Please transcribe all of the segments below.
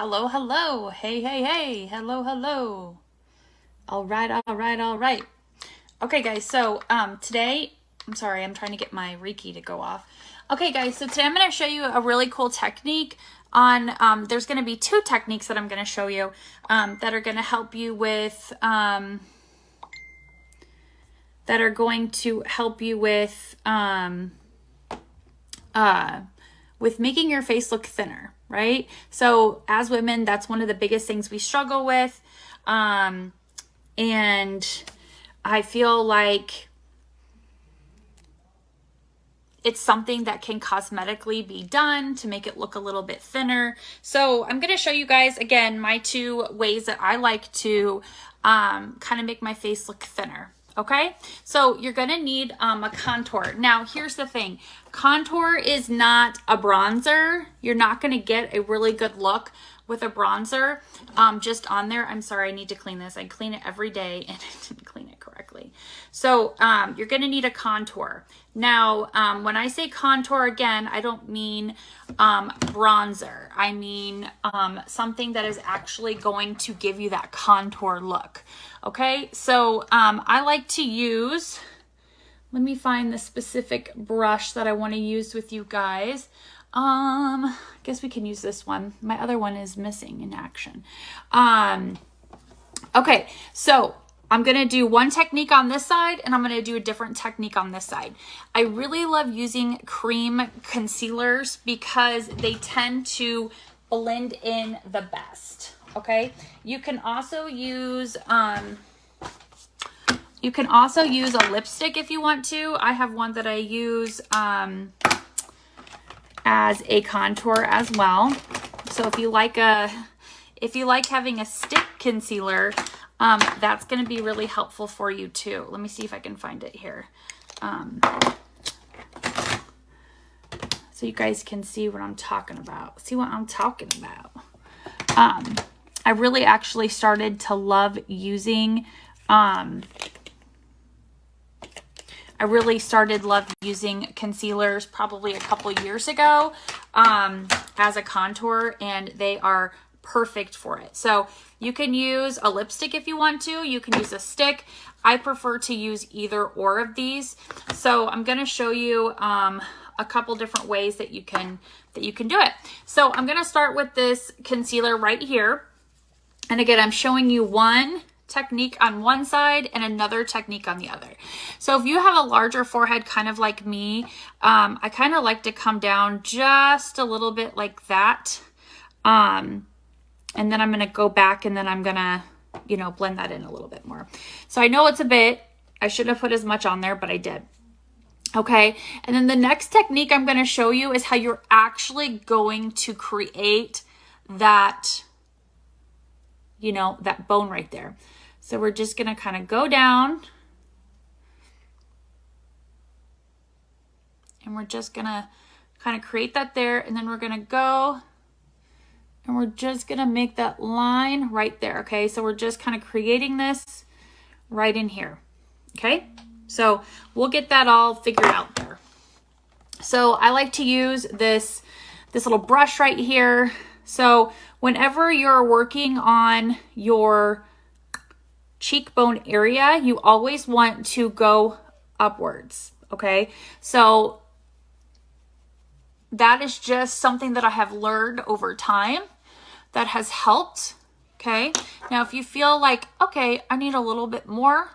Hello, hello. Hey, hey, hey. Hello, hello. All right, all right, all right. Okay, guys, so today, I'm sorry, I'm trying to get my Reiki to go off. Okay, guys, so today I'm going to show you a really cool technique on, there's going to be two techniques that I'm going to show you that are going to help you with, with making your face look thinner, right? So as women, that's one of the biggest things we struggle with. And I feel like it's something that can cosmetically be done to make it look a little bit thinner. So I'm going to show you guys, again, my two ways that I like to kind of make my face look thinner. Okay, so you're going to need a contour. Now, here's the thing. Contour is not a bronzer. You're not going to get a really good look with a bronzer just on there. I'm sorry, I need to clean this. I clean it every day and I didn't clean it correctly. So you're going to need a contour. Now, when I say contour, again, I don't mean bronzer. I mean something that is actually going to give you that contour look. Okay, so I like to use, let me find the specific brush that I want to use with you guys. I guess we can use this one. My other one is missing in action. Okay, so I'm going to do one technique on this side and I'm going to do a different technique on this side. I really love using cream concealers because they tend to blend in the best. Okay, you can also use a lipstick if you want to. I have one that I use as a contour as well. So if you like having a stick concealer, that's going to be really helpful for you too. Let me see if I can find it here. So you guys can see what I'm talking about. I really actually started to love using concealers probably a couple years ago as a contour, and they are perfect for it. So you can use a lipstick if you want to. You can use a stick. I prefer to use either or of these. So I'm going to show you a couple different ways that you can do it. So I'm going to start with this concealer right here. And again, I'm showing you one technique on one side and another technique on the other. So if you have a larger forehead, kind of like me, I kind of like to come down just a little bit like that. And then I'm going to go back and then I'm going to, blend that in a little bit more. So I know it's a bit, I should have put as much on there, but I did. Okay. And then the next technique I'm going to show you is how you're actually going to create that, that bone right there. So we're just going to kind of go down and we're just going to kind of create that there. And then we're going to go and we're just going to make that line right there. Okay. So we're just kind of creating this right in here. Okay. So we'll get that all figured out there. So I like to use this little brush right here. So whenever you're working on your cheekbone area, you always want to go upwards. Okay. So that is just something that I have learned over time that has helped. Okay. Now, if you feel like, okay, I need a little bit more,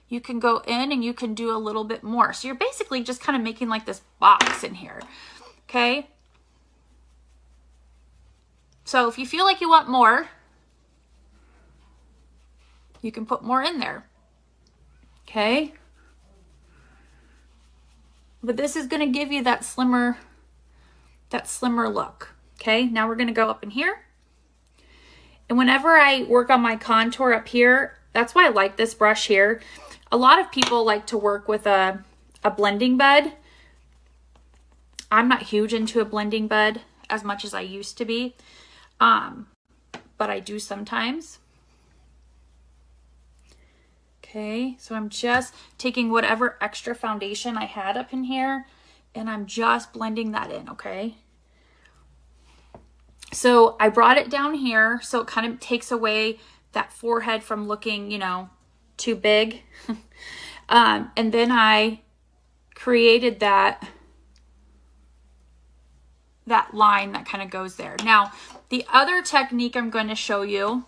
you can go in and you can do a little bit more. So you're basically just kind of making like this box in here. Okay. So if you feel like you want more, you can put more in there. Okay. But this is going to give you that slimmer look. Okay. Now we're going to go up in here. And whenever I work on my contour up here, that's why I like this brush here. A lot of people like to work with a blending bud. I'm not huge into a blending bud as much as I used to be. But I do sometimes. Okay, so I'm just taking whatever extra foundation I had up in here and I'm just blending that in, okay? So I brought it down here, so it kind of takes away that forehead from looking, you know, too big. And then I created that line that kind of goes there. Now, the other technique I'm going to show you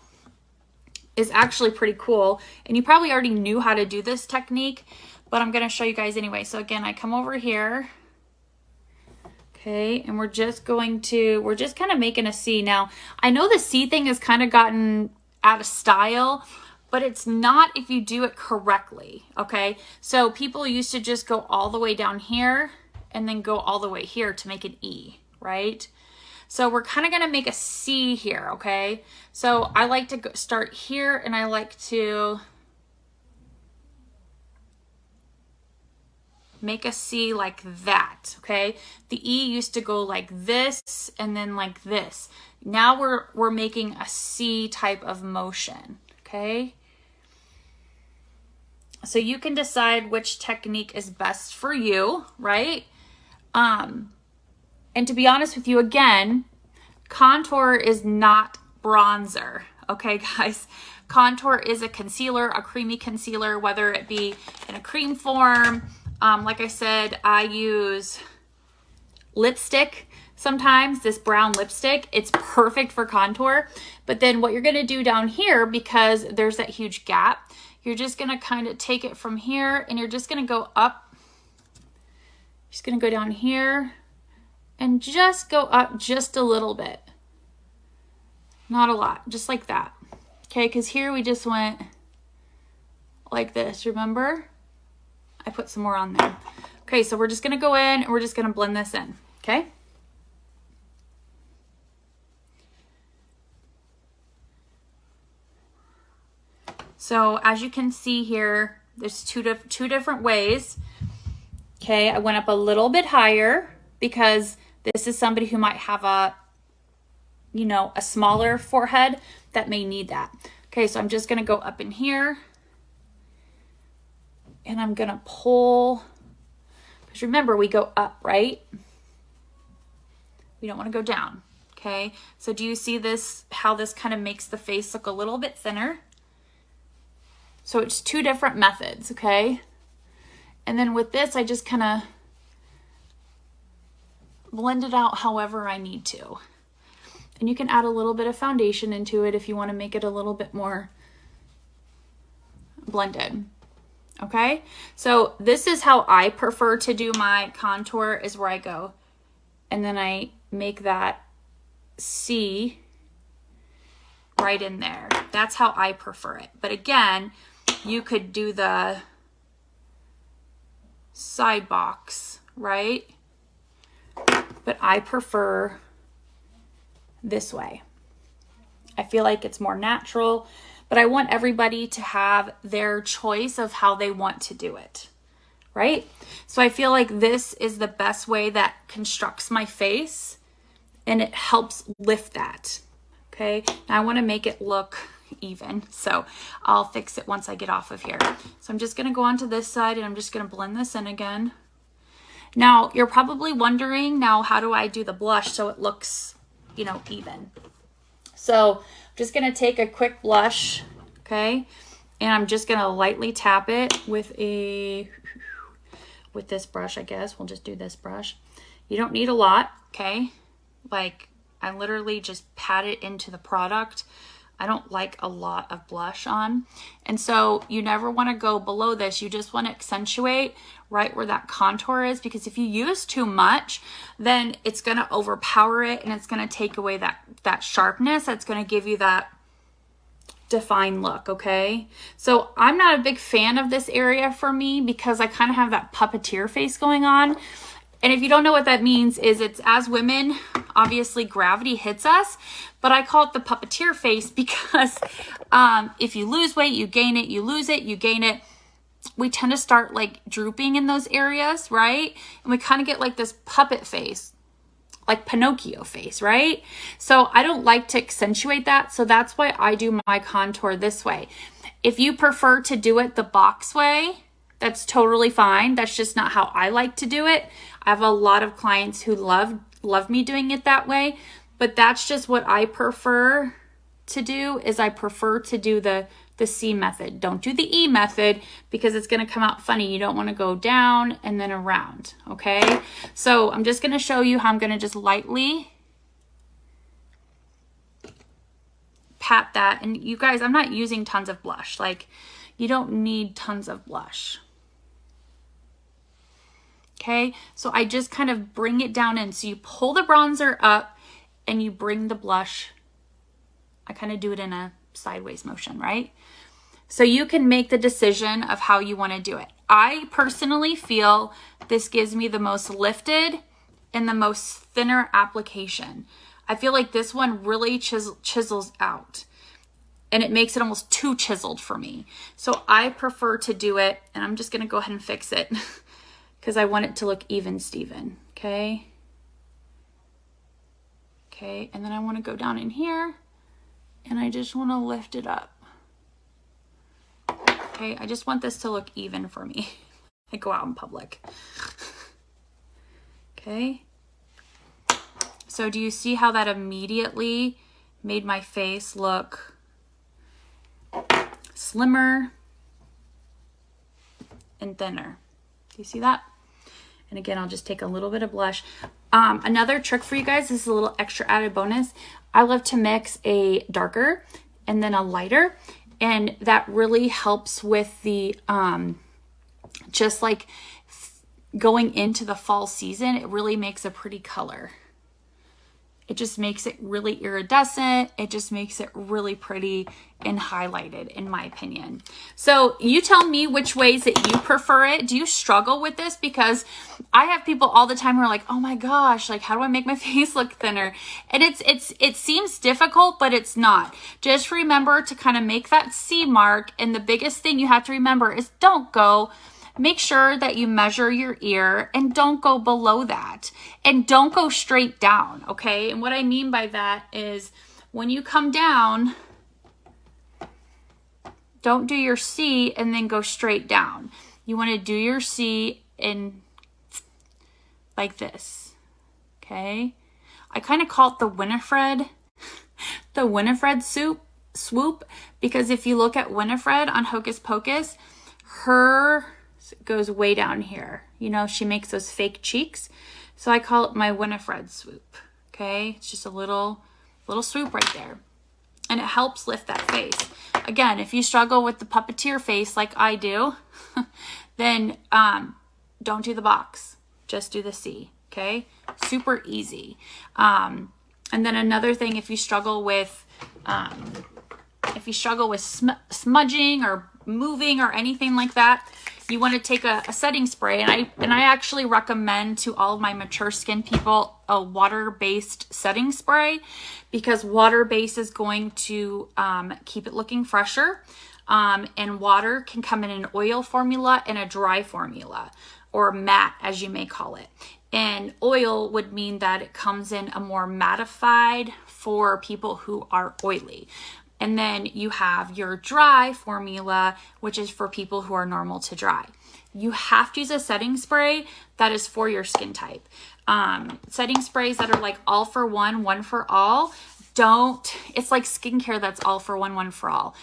is actually pretty cool. And you probably already knew how to do this technique, but I'm going to show you guys anyway. So again, I come over here. Okay, and we're just kind of making a C. Now, I know the C thing has kind of gotten out of style, but it's not if you do it correctly, okay? So people used to just go all the way down here and then go all the way here to make an E, right? So we're kind of going to make a C here, okay? So I like to start here, and I like to make a C like that, okay? The E used to go like this and then like this. Now we're making a C type of motion, okay? So you can decide which technique is best for you, right? And to be honest with you, again, contour is not bronzer, okay, guys? Contour is a concealer, a creamy concealer, whether it be in a cream form. Like I said, I use lipstick sometimes, this brown lipstick. It's perfect for contour. But then what you're going to do down here, because there's that huge gap, you're just going to kind of take it from here, and you're just going to go up. Just going to go down here and just go up just a little bit. Not a lot, just like that. Okay, because here we just went like this, remember? I put some more on there. Okay, so we're just going to go in and we're just going to blend this in, okay? So as you can see here, there's two different ways. Okay, I went up a little bit higher because this is somebody who might have a, you know, a smaller forehead that may need that. Okay, so I'm just going to go up in here. And I'm going to pull, because remember, we go up, right? We don't want to go down, okay? So do you see this, how this kind of makes the face look a little bit thinner? So it's two different methods, okay? And then with this, I just kind of blend it out however I need to. And you can add a little bit of foundation into it if you want to make it a little bit more blended. Okay, so this is how I prefer to do my contour, is where I go and then I make that C right in there. That's how I prefer it. But again, you could do the side box, right? But I prefer this way. I feel like it's more natural. But I want everybody to have their choice of how they want to do it, right? So I feel like this is the best way that constructs my face, and it helps lift that, okay? Now I want to make it look even, so I'll fix it once I get off of here. So I'm just going to go onto this side, and I'm just going to blend this in again. Now, you're probably wondering, now how do I do the blush so it looks, you know, even? So just going to take a quick blush, okay? And I'm just going to lightly tap it with this brush, I guess. We'll just do this brush. You don't need a lot, okay? Like, I literally just pat it into the product. I don't like a lot of blush on. And so you never want to go below this. You just want to accentuate right where that contour is, because if you use too much, then it's going to overpower it, and it's going to take away that sharpness that's going to give you that defined look, okay? So I'm not a big fan of this area for me, because I kind of have that puppeteer face going on. And if you don't know what that means, is it's, as women, obviously gravity hits us, but I call it the puppeteer face because if you lose weight, you gain it, you lose it, you gain it. We tend to start like drooping in those areas, right? And we kind of get like this puppet face, like Pinocchio face, right? So I don't like to accentuate that. So that's why I do my contour this way. If you prefer to do it the box way, that's totally fine. That's just not how I like to do it. I have a lot of clients who love me doing it that way, but that's just what I prefer to do. Is I prefer to do the C method. Don't do the E method because it's going to come out funny. You don't want to go down and then around, okay? So I'm just going to show you how I'm going to just lightly pat that. And you guys, I'm not using tons of blush. Like, you don't need tons of blush. Okay, so I just kind of bring it down in. So you pull the bronzer up and you bring the blush. I kind of do it in a sideways motion, right? So you can make the decision of how you want to do it. I personally feel this gives me the most lifted and the most thinner application. I feel like this one really chisels out and it makes it almost too chiseled for me. So I prefer to do it, and I'm just going to go ahead and fix it because I want it to look even Steven. Okay. Okay. And then I want to go down in here and I just want to lift it up. Okay. I just want this to look even for me. I go out in public. Okay. So do you see how that immediately made my face look slimmer and thinner? Do you see that? And again, I'll just take a little bit of blush. Another trick for you guys, this is a little extra added bonus. I love to mix a darker and then a lighter, and that really helps with the just like going into the fall season. It really makes a pretty color. It just makes it really iridescent. It just makes it really pretty and highlighted, in my opinion. So you tell me which ways that you prefer it. Do you struggle with this? Because I have people all the time who are like, oh my gosh, like, how do I make my face look thinner? And it seems difficult, but it's not. Just remember to kind of make that C mark. And the biggest thing you have to remember is make sure that you measure your ear and don't go below that, and don't go straight down. Okay. And what I mean by that is when you come down, don't do your C and then go straight down. You want to do your C in like this. Okay. I kind of call it the Winifred swoop, because if you look at Winifred on Hocus Pocus, her goes way down here. You know, she makes those fake cheeks. So I call it my Winifred swoop. Okay. It's just a little swoop right there. And it helps lift that face. Again, if you struggle with the puppeteer face like I do, then don't do the box. Just do the C. Okay. Super easy. And then another thing, if you struggle with smudging or moving or anything like that, you want to take a setting spray, and I actually recommend to all of my mature skin people a water-based setting spray, because water-based is going to keep it looking fresher, and water can come in an oil formula and a dry formula, or matte as you may call it. And oil would mean that it comes in a more mattified for people who are oily. And then you have your dry formula, which is for people who are normal to dry. You have to use a setting spray that is for your skin type. Setting sprays that are like all for one for all, it's like skincare that's all for one for all.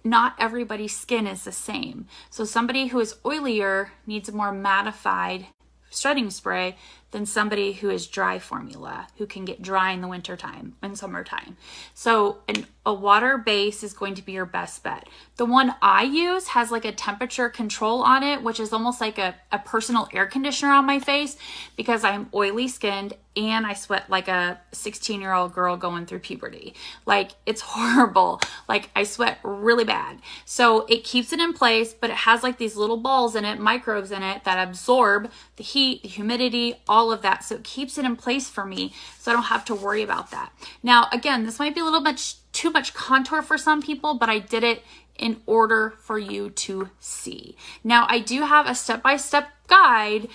Not everybody's skin is the same. So somebody who is oilier needs a more mattified setting spray than somebody who is dry formula, who can get dry in the wintertime and summertime. So a water base is going to be your best bet. The one I use has like a temperature control on it, which is almost like a personal air conditioner on my face, because I'm oily skinned and I sweat like a 16-year-old girl going through puberty. Like, it's horrible. Like, I sweat really bad. So it keeps it in place, but it has like these little balls in it, microbes in it, that absorb the heat, the humidity, all of that. So it keeps it in place for me, so I don't have to worry about that. Now, again, this might be a little bit too much contour for some people, but I did it in order for you to see. Now, I do have a step-by-step guide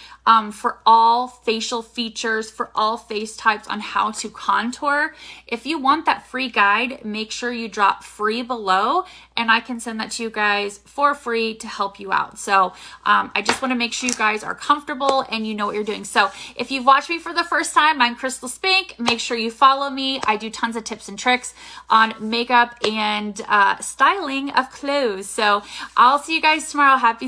for all facial features, for all face types on how to contour. If you want that free guide, make sure you drop free below and I can send that to you guys for free to help you out. So I just want to make sure you guys are comfortable and you know what you're doing. So if you've watched me for the first time, I'm Crystal Spink. Make sure you follow me. I do tons of tips and tricks on makeup and styling of clothes. So I'll see you guys tomorrow. Happy